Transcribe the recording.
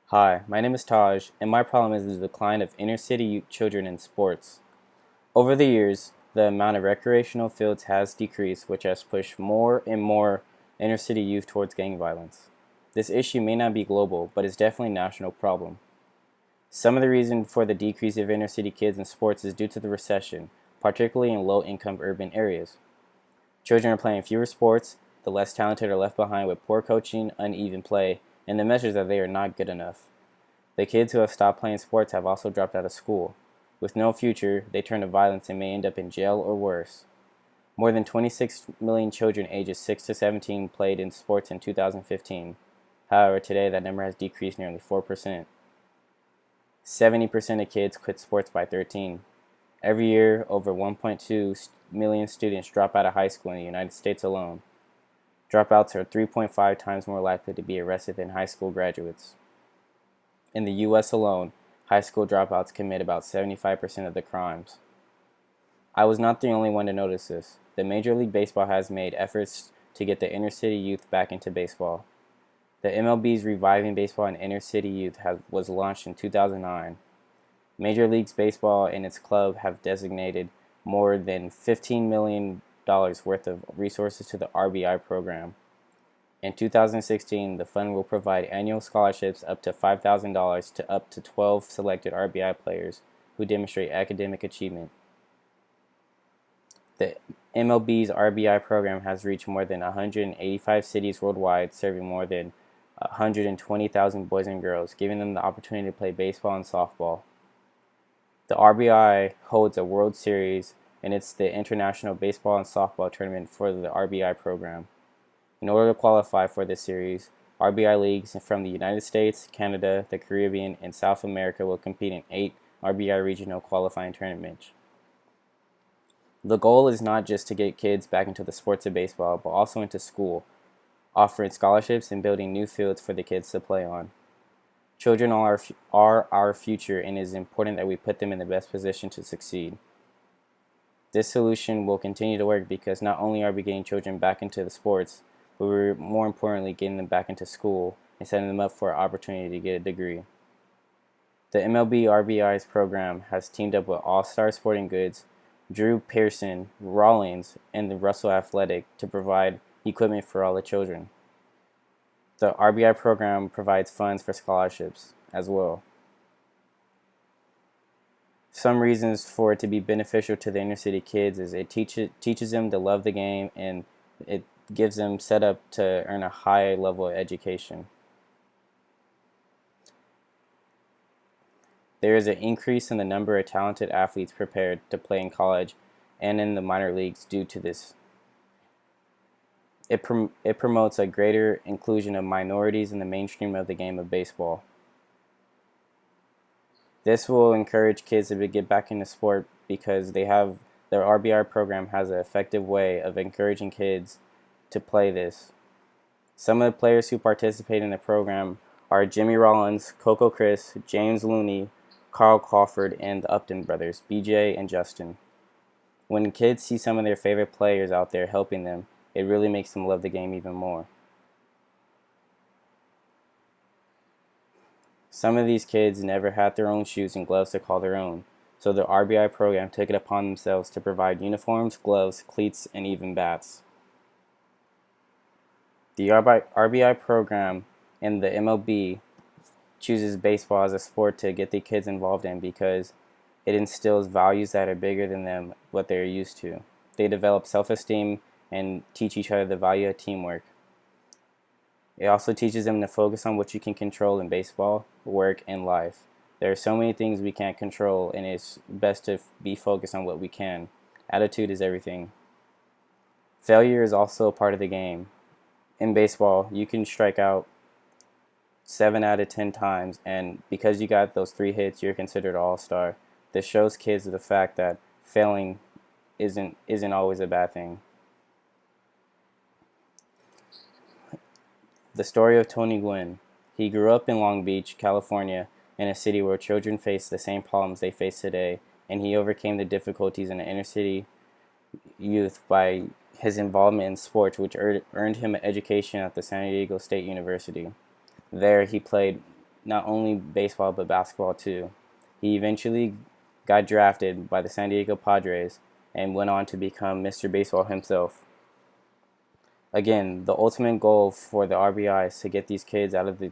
Hi, my name is Taj, and my problem is the decline of inner city children in sports. Over the years, the amount of recreational fields has decreased, which has pushed more and more inner city youth towards gang violence. This issue may not be global, but is definitely a national problem. Some of the reason for the decrease of inner city kids in sports is due to the recession, particularly in low income urban areas. Children are playing fewer sports, the less talented are left behind with poor coaching, uneven play, and the message that they are not good enough. The kids who have stopped playing sports have also dropped out of school. With no future, they turn to violence and may end up in jail or worse. More than 26 million children ages 6 to 17 played in sports in 2015. However, today that number has decreased nearly 4%. 70% of kids quit sports by 13. Every year, over 1.2 million students drop out of high school in the United States alone. Dropouts are 3.5 times more likely to be arrested than high school graduates. In the U.S. alone, high school dropouts commit about 75% of the crimes. I was not the only one to notice this. The Major League Baseball has made efforts to get the inner city youth back into baseball. The MLB's Reviving Baseball in Inner City Youth was launched in 2009. Major League Baseball and its club have designated more than $15 million worth of resources to the RBI program. In 2016, the fund will provide annual scholarships up to $5,000 to up to 12 selected RBI players who demonstrate academic achievement. The MLB's RBI program has reached more than 185 cities worldwide, serving more than 120,000 boys and girls, giving them the opportunity to play baseball and softball. The RBI holds a World Series, and it's the international baseball and softball tournament for the RBI program. In order to qualify for this series, RBI leagues from the United States, Canada, the Caribbean, and South America will compete in 8 RBI regional qualifying tournaments. The goal is not just to get kids back into the sports of baseball, but also into school, offering scholarships and building new fields for the kids to play on. Children are our future, and it is important that we put them in the best position to succeed. This solution will continue to work because not only are we getting children back into the sports, but we're more importantly getting them back into school and setting them up for an opportunity to get a degree. The MLB RBI's program has teamed up with All Star Sporting Goods, Drew Pearson, Rawlings, and the Russell Athletic to provide equipment for all the children. The RBI program provides funds for scholarships as well. Some reasons for it to be beneficial to the inner city kids is it teaches them to love the game, and it gives them set up to earn a high level of education. There is an increase in the number of talented athletes prepared to play in college and in the minor leagues due to this. It promotes a greater inclusion of minorities in the mainstream of the game of baseball. This will encourage kids to get back into sport because their RBI program has an effective way of encouraging kids to play this. Some of the players who participate in the program are Jimmy Rollins, Coco Chris, James Looney, Carl Crawford, and the Upton brothers, BJ and Justin. When kids see some of their favorite players out there helping them, it really makes them love the game even more. Some of these kids never had their own shoes and gloves to call their own, so the RBI program took it upon themselves to provide uniforms, gloves, cleats, and even bats. The RBI program and the MLB chooses baseball as a sport to get the kids involved in because it instills values that are bigger than them, what they're used to. They develop self-esteem and teach each other the value of teamwork. It also teaches them to focus on what you can control in baseball, work, and life. There are so many things we can't control, and it's best to be focused on what we can. Attitude is everything. Failure is also a part of the game. In baseball, you can strike out 7 out of 10 times, and because you got those 3 hits, you're considered an all-star. This shows kids the fact that failing isn't always a bad thing. The story of Tony Gwynn. He grew up in Long Beach, California, in a city where children face the same problems they face today, and he overcame the difficulties in the inner city youth by his involvement in sports, which earned him an education at the San Diego State University. There, he played not only baseball but basketball too. He eventually got drafted by the San Diego Padres and went on to become Mr. Baseball himself. Again, the ultimate goal for the RBI is to get these kids out of the